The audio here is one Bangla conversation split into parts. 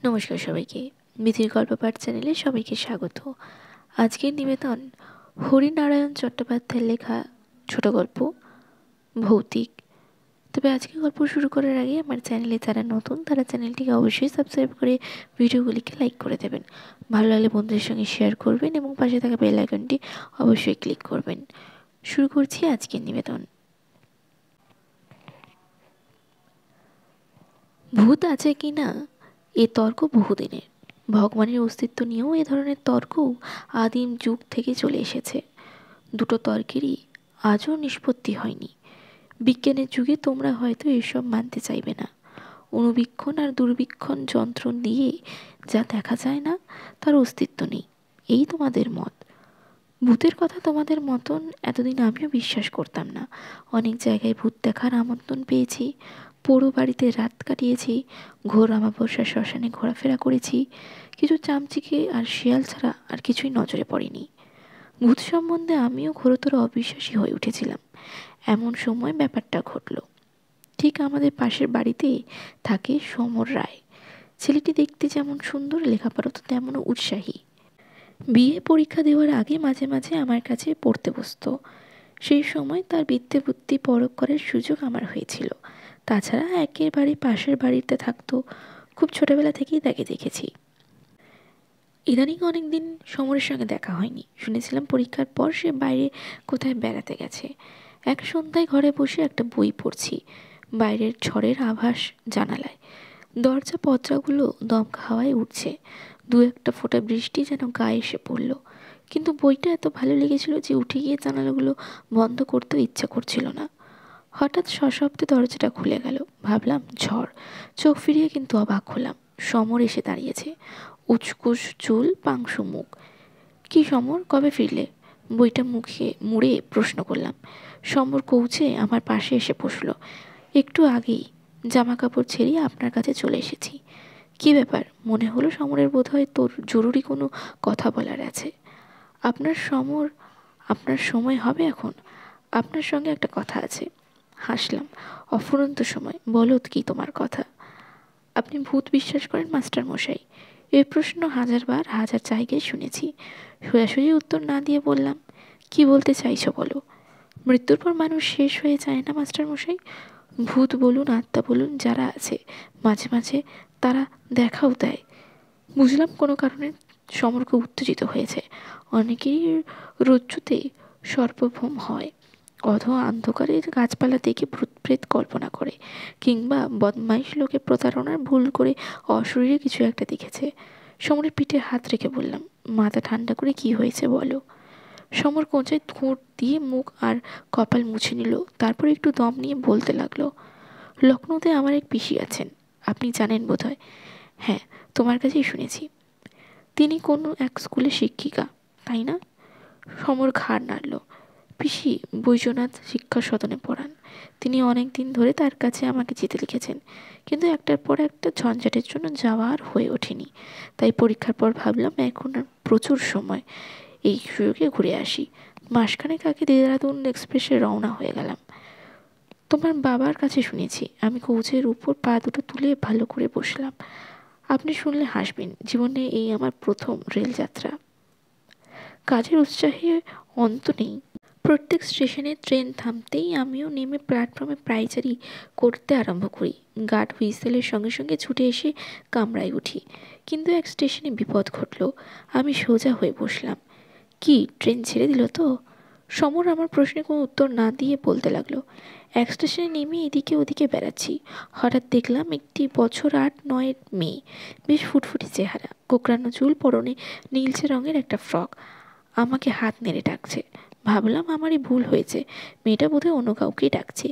নমস্কার সবাইকে। মিথির গল্প পাঠ চ্যানেলে সবাইকে স্বাগত। আজকের নিবেদন হরিনারায়ণ চট্টোপাধ্যায়ের লেখা ছোট গল্প ভৌতিক। তবে আজকে গল্প শুরু করার আগে আমার চ্যানেলে যারা নতুন তারা চ্যানেলটিকে অবশ্যই সাবস্ক্রাইব করে ভিডিওগুলিকে লাইক করে দেবেন। ভালো লাগলে বন্ধুদের সঙ্গে শেয়ার করবেন এবং পাশে থাকা বেল আইকনটি অবশ্যই ক্লিক করবেন। শুরু করছি আজকের নিবেদন। ভূত আছে কি না এ তর্ক বহুদিনের। ভগবানের অস্তিত্ব নিয়েও এ ধরনের তর্কও আদিম যুগ থেকে চলে এসেছে। দুটো তর্কেরই আজও নিষ্পত্তি হয়নি। বিজ্ঞানের যুগে তোমরা হয়তো এসব মানতে চাইবে না। অণুবীক্ষণ আর দূরবীক্ষণ যন্ত্র দিয়ে যা দেখা যায় না তার অস্তিত্ব নেই, এই তোমাদের মত। ভূতের কথা তোমাদের মতন এতদিন আমিও বিশ্বাস করতাম না। অনেক জায়গায় ভূত দেখার আমন্ত্রণ পেয়েছি, পোড়ো বাড়িতে রাত কাটিয়েছি, ঘোর অমাবস্যা শ্মশানে ঘোরাফেরা করেছি। কিছু চামচিকে আর শিয়াল ছাড়া আর কিছুই নজরে পড়েনি। ভূত সম্বন্ধে আমিও ঘোরতর অবিশ্বাসী হয়ে উঠেছিলাম। এমন সময় ব্যাপারটা ঘটল। ঠিক আমাদের পাশের বাড়িতে থাকে সমর রায়। ছেলেটি দেখতে যেমন সুন্দর, লেখাপড়া তো তেমনও উৎসাহী। বিএ পরীক্ষা দেওয়ার আগে মাঝে মাঝে আমার কাছে পড়তে বসতো। সেই সময় তার বিদ্যে বুদ্ধি পরখ করার সুযোগ আমার হয়েছিল। তাছাড়া একেবারে পাশের বাড়িতে থাকতো, খুব ছোটবেলা থেকেই তাকে দেখেছি। ইদানিং অনেক দিন সমরের সঙ্গে দেখা হয়নি। শুনেছিলাম পরীক্ষার পর সে বাইরে কোথায় বেড়াতে গেছে। এক সন্ধ্যায় ঘরে বসে একটা বই পড়ছি, বাইরের ঝড়ের আভাস জানালায়। দরজা পত্রাগুলো দমকা হাওয়ায় উঠছে, দু একটা ফোঁটা বৃষ্টি যেন গায়ে এসে পড়ল। কিন্তু বইটা এত ভালো লেগেছিল যে উঠে গিয়ে জানালাগুলো বন্ধ করতেও ইচ্ছা করছিল না। হঠাৎ সশব্দে দরজাটা খুলে গেল। ভাবলাম ঝড়। চোখ ফিরিয়ে কিন্তু অবাক হলাম। সমর এসে দাঁড়িয়েছে, উচকুচ চুল, পাংশু মুখ। কি সমর, কবে ফিরলে? বইটা মুখে মুড়ে প্রশ্ন করলাম। সমর কৌছে আমার পাশে এসে বসল। একটু আগেই জামা কাপড় ছেড়ে আপনার কাছে চলে এসেছি। কি ব্যাপার? মনে হলো সমরের বোধহয় তোর জরুরি কোনো কথা বলার আছে। আপনার সময় হবে এখন? আপনার সঙ্গে একটা কথা আছে। হাসলাম। অফুরন্ত সময়। বলো কি তোমার কথা? আপনি ভূত বিশ্বাস করেন মাস্টার মশাই? এই প্রশ্ন হাজারবার হাজার জায়গায় শুনেছি। সোজাসুজি উত্তর না দিয়ে বললাম, কি বলতে চাইছো বলো। মৃত্যুর পর মানুষ শেষ হয়ে যায় না মাস্টার মশাই? ভূত বলুন, আত্মা বলুন, যারা আছে মাঝে মাঝে তারা দেখাও দেয়। বুঝলাম কোনো কারণে সমর্ক উত্তেজিত হয়েছে। অনেকেরই রজ্জুতে সর্পভ্রম হয়, অথবা অন্ধকারের গাছপালা দেখে ভূত প্রেত কল্পনা করে, কিংবা বদমাইশ লোকে প্রতারণার ভুল করে অশরীরে কিছু একটা দেখেছে। সমরের পিঠে হাত রেখে বললাম, মাথা ঠান্ডা করে কি হয়েছে বলো। সমর কোঁচায় ঠোঁট দিয়ে মুখ আর কপাল মুছে নিল, তারপর একটু দম নিয়ে বলতে লাগলো, লখনৌতে আমার এক পিসি আছেন, আপনি জানেন বোধহয়। হ্যাঁ, তোমার কাছেই শুনেছি। তিনি কোনো এক স্কুলে শিক্ষিকা, তাই না? সমর ঘাড় নাড়ল। পিসি বৈদ্যনাথ শিক্ষা সদনে পড়ান। তিনি অনেক দিন ধরে তার কাছে আমাকে চিঠি লিখেছেন, কিন্তু একটার পর একটা ঝঞ্ঝাটের জন্য যাওয়া আর হয়ে ওঠেনি। তাই পরীক্ষার পর ভাবলাম এখন আর প্রচুর সময়, এই সুযোগে ঘুরে আসি। মাসখানেক আগে দেহরাদুন এক্সপ্রেসে রওনা হয়ে গেলাম। তোমার বাবার কাছে শুনেছি। আমি কৌচের উপর পা দুটো তুলে ভালো করে বসলাম। আপনি শুনলে হাসবেন, জীবনে এই আমার প্রথম রেলযাত্রা। কাজের উৎসাহে অন্ত নেই। প্রত্যেক স্টেশনে ট্রেন থামতেই আমিও নেমে প্ল্যাটফর্মে পায়চারি করতে আরম্ভ করি। গার্ড হুইসেলের সঙ্গে সঙ্গে ছুটে এসে কামরায় উঠি। কিন্তু এক স্টেশনে বিপদ ঘটল। আমি সোজা হয়ে বসলাম। কি, ট্রেন ছেড়ে দিল তো? সমর আমার প্রশ্নে কোনো উত্তর না দিয়ে বলতে লাগলো, এক স্টেশনে নেমে এদিকে ওদিকে বেড়াচ্ছি। হঠাৎ দেখলাম একটি বছর 8-9 মেয়ে, বেশ ফুটফুটে চেহারা, কোঁকড়ানো চুল, পরনে নীলচে রঙের একটা ফ্রক, আমাকে হাত নেড়ে ডাকছে। ভাবলাম আমারই ভুল হয়েছে, মেয়েটা বোধহয় অন্য কাউকেই ডাকছে।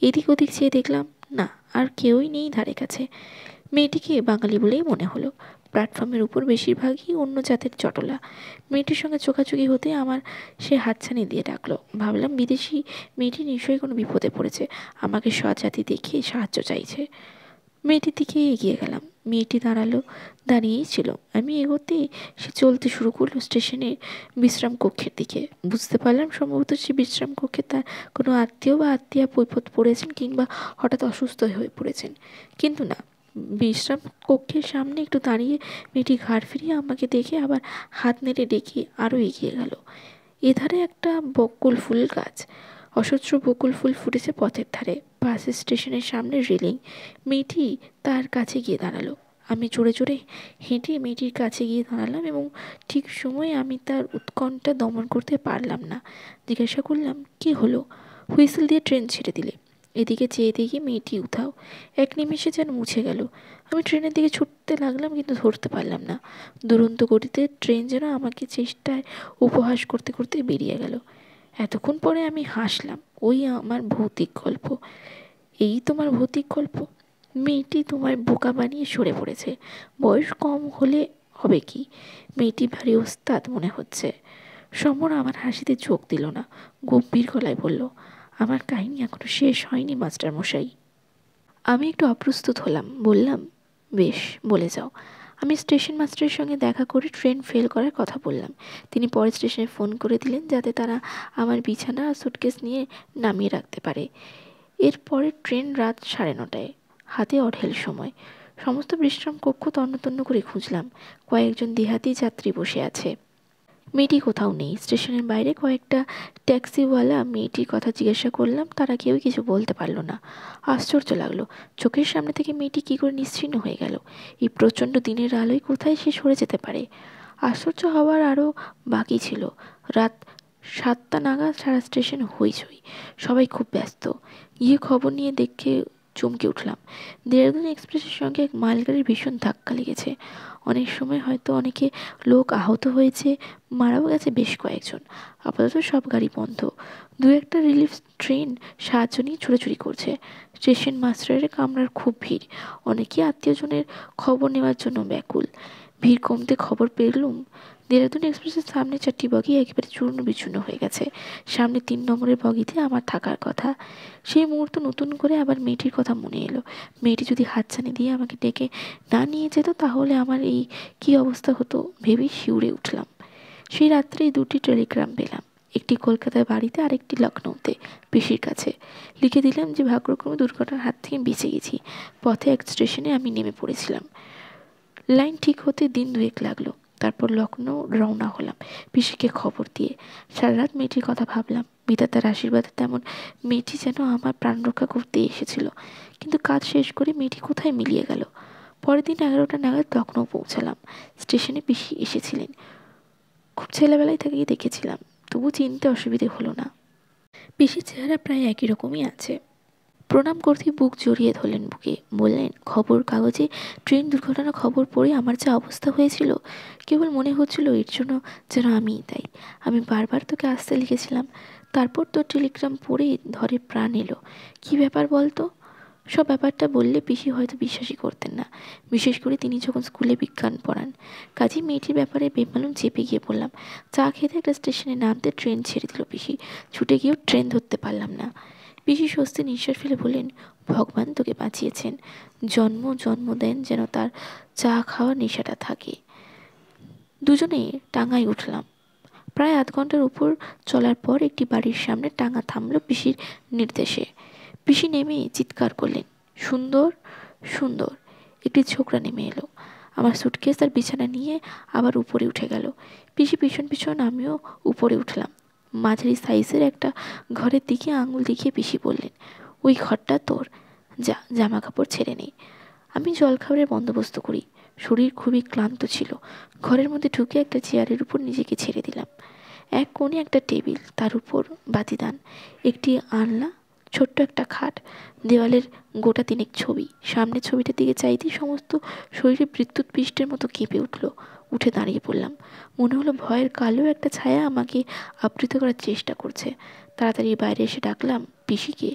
এদিক ওদিক চেয়ে দেখলাম না, আর কেউই নেই ধারে কাছে। মেয়েটিকে বাঙালি বলেই মনে হলো। প্ল্যাটফর্মের উপর বেশিরভাগই অন্য জাতের চটলা। মেয়েটির সঙ্গে চোখাচোখি হতে আমার সে হাতছানি দিয়ে ডাকলো। ভাবলাম বিদেশি মেয়েটি নিশ্চয়ই কোনো বিপদে পড়েছে, আমাকে স্বজাতি দেখে সাহায্য চাইছে। মেয়েটির দিকে এগিয়ে গেলাম। মেয়েটি দাঁড়িয়েই ছিল। আমি এগোতে সে চলতে শুরু করলো স্টেশনের বিশ্রাম কক্ষের দিকে। বুঝতে পারলাম সম্ভবত সে বিশ্রাম কক্ষে তার কোনো আত্মীয় বা আত্মীয়া বিপদ পড়েছেন, কিংবা হঠাৎ অসুস্থ হয়ে পড়েছেন। কিন্তু না, বিশ্রাম কক্ষের সামনে একটু দাঁড়িয়ে মেয়েটি ঘাড় ফিরিয়ে আমাকে দেখে আবার হাত নেড়ে ডেকে আরও এগিয়ে গেল। এধারে একটা বকুল ফুল গাছ, অসহ্য বকুল ফুল ফুটেছে পথের ধারে। বাস স্টেশনের সামনে রেলিং। মেয়েটি তার কাছে গিয়ে দাঁড়ালো। আমি জোরে জোরে হেঁটে মেয়েটির কাছে গিয়ে দাঁড়ালাম এবং ঠিক সময়ে আমি তার উৎকণ্ঠা দমন করতে পারলাম না। জিজ্ঞাসা করলাম, কি হলো? হুইসেল দিয়ে ট্রেন ছেড়ে দিলে। এদিকে চেয়ে দেখি মেয়েটি উধাও। এক নিমেষে যেন মুছে গেল। আমি ট্রেনের দিকে ছুটতে লাগলাম, কিন্তু ধরতে পারলাম না। দুরন্ত গতিতে ট্রেন যেন আমাকে চেষ্টায় উপহাস করতে করতে বেরিয়ে গেল। এতক্ষণ পরে আমি হাসলাম। ওই আমার ভৌতিক গল্প। এই তোমার ভৌতিক গল্প? মেয়েটি তোমার বোকা বানিয়ে সরে পড়েছে। বয়স কম হলে হবে কি? মেয়েটি ভারী ওস্তাদ মনে হচ্ছে। সমর আমার হাসিতে চোখ দিল না, গম্ভীর গলায় বলল, আমার কাহিনী এখনো শেষ হয়নি মাস্টার মশাই। আমি একটু অপ্রস্তুত হলাম। বললাম, বেশ, বলে যাও। আমি স্টেশন মাস্টারের সঙ্গে দেখা করে ট্রেন ফেল করার কথা বললাম। তিনি পরের স্টেশনে ফোন করে দিলেন যাতে তারা আমার বিছানা আর সুটকেস নিয়ে নামিয়ে রাখতে পারে। এরপরে ট্রেন রাত 9:30টায়। হাতে অঢেল সময়। সমস্ত বিশ্রাম কক্ষ তন্ন করে খুঁজলাম। কয়েকজন দেহাতি যাত্রী বসে আছে। মেয়েটি কোথাও নেই। স্টেশনের বাইরে কয়েকটা ট্যাক্সিওয়ালা মেয়েটির কথা জিজ্ঞাসা করলাম, তারা কেউ কিছু বলতে পারলো না। আশ্চর্য লাগলো, চোখের সামনে থেকে মেয়েটি কী করে নিশ্চিহ্ন হয়ে গেল। এই প্রচণ্ড দিনের আলোয় কোথায় সে সরে যেতে পারে? আশ্চর্য হওয়ার আরও বাকি ছিল। রাত 7টা নাগাদ সারা স্টেশন হইচই, সবাই খুব ব্যস্ত। গিয়ে খবর নিয়ে দেখে চমকে উঠলাম। দেহরাদূন এক্সপ্রেসের সঙ্গে এক মালগাড়ির ভীষণ ধাক্কা লেগেছে। অনেক সময় হয়তো অনেকে লোক আহত হয়েছে, মারাও গেছে বেশ কয়েকজন। আপাতত সব গাড়ি বন্ধ। দু একটা রিলিফ ট্রেন সাহায্য নিয়ে ছোটাছুটি করছে। স্টেশন মাস্টারের কামরার খুব ভিড়। অনেকেই আত্মীয়জনের খবর নেওয়ার জন্য ব্যাকুল। ভিড় কমতে খবর পেলুম দেহরাদূন এক্সপ্রেসের সামনে 4টি বগি একেবারে চূর্ণ বিচূর্ণ হয়ে গেছে। সামনে 3 নম্বরের বগিতে আমার থাকার কথা। সেই মুহূর্তে নতুন করে আবার মেয়েটির কথা মনে এলো। মেয়েটি যদি হাতছানি দিয়ে আমাকে ডেকে না নিয়ে যেত তাহলে আমার এই কী অবস্থা হতো ভেবেই শিউরে উঠলাম। সেই রাত্রেই 2টি টেলিগ্রাম পেলাম। একটি কলকাতার বাড়িতে, আরেকটি লখনৌতে পিসির কাছে। লিখে দিলাম যে ভাগ্যক্রমে দুর্ঘটনার হাত থেকে বেঁচে গেছি। পথে এক স্টেশনে আমি নেমে পড়েছিলাম। লাইন ঠিক হতে দিন 2 লাগলো। তারপর লখনৌ রওনা হলাম পিসিকে খবর দিয়ে। সারা রাত মেয়েটির কথা ভাবলাম। বিধাতার আশীর্বাদে তেমন মেয়েটি যেন আমার প্রাণ রক্ষা করতে এসেছিল। কিন্তু কাজ শেষ করে মেয়েটি কোথায় মিলিয়ে গেল? পরের দিন 11টা নাগাদ লখনৌ পৌঁছালাম। স্টেশনে পিসি এসেছিলেন। খুব ছেলেবেলায় থেকেই দেখেছিলাম, তবু চিনতে অসুবিধে হলো না। পিসির চেহারা প্রায় একই রকমই আছে। প্রণাম করতে বুক জড়িয়ে ধরলেন বুকে। বললেন, খবর কাগজে ট্রেন দুর্ঘটনার খবর পড়ে আমার যা অবস্থা হয়েছিল, কেবল মনে হচ্ছিল এর জন্য যেন আমিই দায়ী। আমি বারবার তোকে আসতে লিখেছিলাম, তারপর তোর টেলিগ্রাম পড়ে ধরে প্রাণ এলো। কী ব্যাপার বলতো? সব ব্যাপারটা বললে পিসি হয়তো বিশ্বাসই করতেন না, বিশেষ করে তিনি যখন স্কুলে বিজ্ঞান পড়ান। কাজেই মেয়েটির ব্যাপারে বেমালুম চেপে গিয়ে বললাম। চা খেতে একটা স্টেশনে নামতে ট্রেন ছেড়ে দিল পিসি। ছুটে গিয়েও ট্রেন ধরতে পারলাম না। পিসি স্বস্তি নিঃশ্বাস ফেলে বললেন, ভগবান তোকে বাঁচিয়েছেন। জন্ম জন্ম দেন যেন তার চা খাওয়ার নেশাটা থাকে। দুজনে টাঙায় উঠলাম। প্রায় আধ ঘন্টার উপর চলার পর একটি বাড়ির সামনে টাঙা থামল পিসির নির্দেশে। পিসি নেমে চিৎকার করলেন, সুন্দর সুন্দর। একটি ছোকরা নেমে এলো। আমার সুটকেস আর বিছানা নিয়ে আবার উপরে উঠে গেল। পিসি পিছন পিছন আমিও উপরে উঠলাম। মাঝারি সাইজের একটা ঘরের দিকে আঙুল দেখিয়ে পিসি বললেন, ওই ঘরটা তোর, যা জামা কাপড় ছেড়ে নেই। আমি জলখাবারের বন্দোবস্ত করি। শরীর খুবই ক্লান্ত ছিল। ঘরের মধ্যে ঢুকে একটা চেয়ারের উপর নিজেকে ছেড়ে দিলাম। এক কোণে একটা টেবিল, তার উপর বাতিদান, একটি আলনা, ছোট্ট একটা খাট, দেওয়ালের গোটা 3 ছবি। সামনে ছবিটার দিকে চাইতেই সমস্ত শরীরে বিদ্যুৎ পৃষ্ঠের মতো কেঁপে উঠল। উঠে দাঁড়িয়ে পড়লাম। মনে হলো ভয়ের কালো একটা ছায়া আমাকে আবৃত করার চেষ্টা করছে। তাড়াতাড়ি বাইরে এসে ডাকলাম, পিসিকে।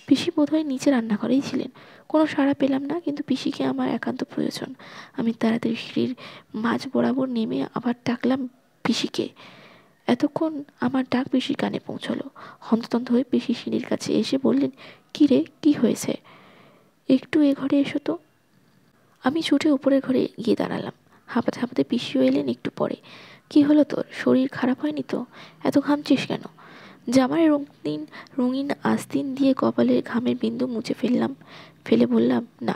পিসি বোধহয় নিচে রান্নাঘরেই ছিলেন। কোনো সাড়া পেলাম না, কিন্তু পিসিকে আমার একান্ত প্রয়োজন। আমি তাড়াতাড়ি সিঁড়ির মাঝ বরাবর নেমে আবার ডাকলাম, পিসিকে। এতক্ষণ আমার ডাক পিসির কানে পৌঁছলো। হন্তদন্ত হয়ে পিসি সিঁড়ির কাছে এসে বললেন, কী রে, কী হয়েছে? একটু এ ঘরে এসো তো। আমি ছুটে উপরের ঘরে গিয়ে দাঁড়ালাম। হাঁপাতে হাঁপাতে পিসিও এলেন একটু পরে। কী হলো তোর? শরীর খারাপ হয়নি তো? এত ঘামছিস কেন? জামায় রঙিন আস্তিন দিয়ে কপালের ঘামের বিন্দু মুছে ফেললাম। ফেলে বললাম, না,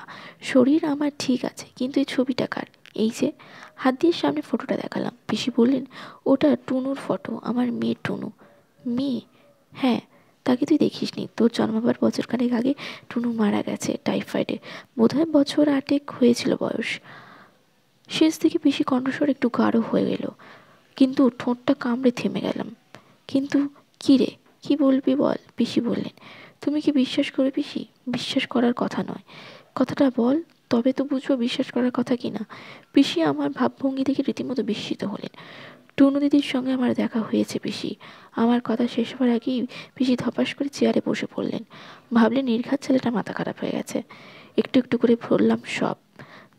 শরীর আমার ঠিক আছে, কিন্তু এই ছবিটা কার? এই যে। হাত দিয়ে সামনে ফটোটা দেখালাম। পিসি বললেন, ওটা টুনুর ফটো, আমার মেয়ে টুনু। মেয়ে? হ্যাঁ। তাকে তুই দেখিসনি? তোর জন্মাবার বছরখানেক আগে টুনু মারা গেছে টাইফয়েডে। বোধহয় বছর 8 হয়েছিল বয়স। শেষ থেকে পিসি কণ্ঠস্বর একটু গাঢ় হয়ে গেল, কিন্তু ঠোঁটটা কামড়ে থেমে গেলাম। কিন্তু কী রে, কী বলবি বল? পিসি বললেন। তুমি কি বিশ্বাস করবে পিসি? বিশ্বাস করার কথা নয়, কথাটা বল, তবে তো বুঝবো বিশ্বাস করার কথা কি না। পিসি আমার ভাবভঙ্গি দেখে রীতিমতো বিস্মিত হলেন। টুনু দিদির সঙ্গে আমার দেখা হয়েছে পিসি। আমার কথা শেষ হওয়ার আগেই পিসি ধপাস করে চেয়ারে বসে পড়লেন। ভাবলে নির্ঘাত ছেলেটা মাথা খারাপ হয়ে গেছে। একটু একটু করে বললাম সব।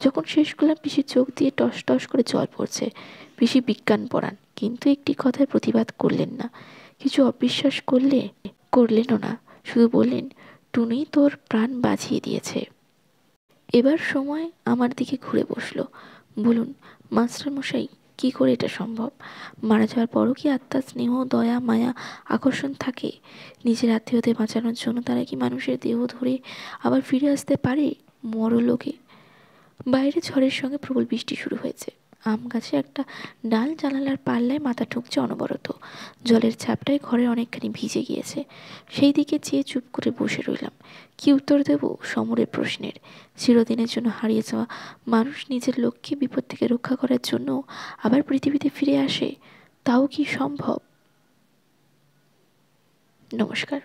যখন শেষ করলাম পিসির চোখ দিয়ে টস টস করে জল পড়ছে। পিসি বিজ্ঞান পড়ান, কিন্তু একটি কথায় প্রতিবাদ করলেন না, কিছু অবিশ্বাস করলেনও না, শুধু বললেন, টুনি তোর প্রাণ বাঁচিয়ে দিয়েছে। এবার সময় আমার দিকে ঘুরে বসলো। বলুন মাস্টারমশাই, কী করে এটা সম্ভব? মারা যাওয়ার পরও কি আত্মার স্নেহ, দয়া, মায়া, আকর্ষণ থাকে? নিজের আত্মীয়দের বাঁচানোর জন্য তারা কি মানুষের দেহ ধরে আবার ফিরে আসতে পারে মরলোকে? বাইরে ঝড়ের সঙ্গে প্রবল বৃষ্টি শুরু হয়েছে। আম গাছে একটা ডাল জানালার পাল্লায় মাথা ঠুকছে অনবরত। জলের ছাপটায় ঘরের অনেকখানি ভিজে গিয়েছে। সেই দিকে চেয়ে চুপ করে বসে রইলাম। কি উত্তর দেব সমরের প্রশ্নের? চিরদিনের জন্য হারিয়ে যাওয়া মানুষ নিজের লোককে বিপদ থেকে রক্ষা করার জন্য আবার পৃথিবীতে ফিরে আসে, তাও কি সম্ভব? নমস্কার।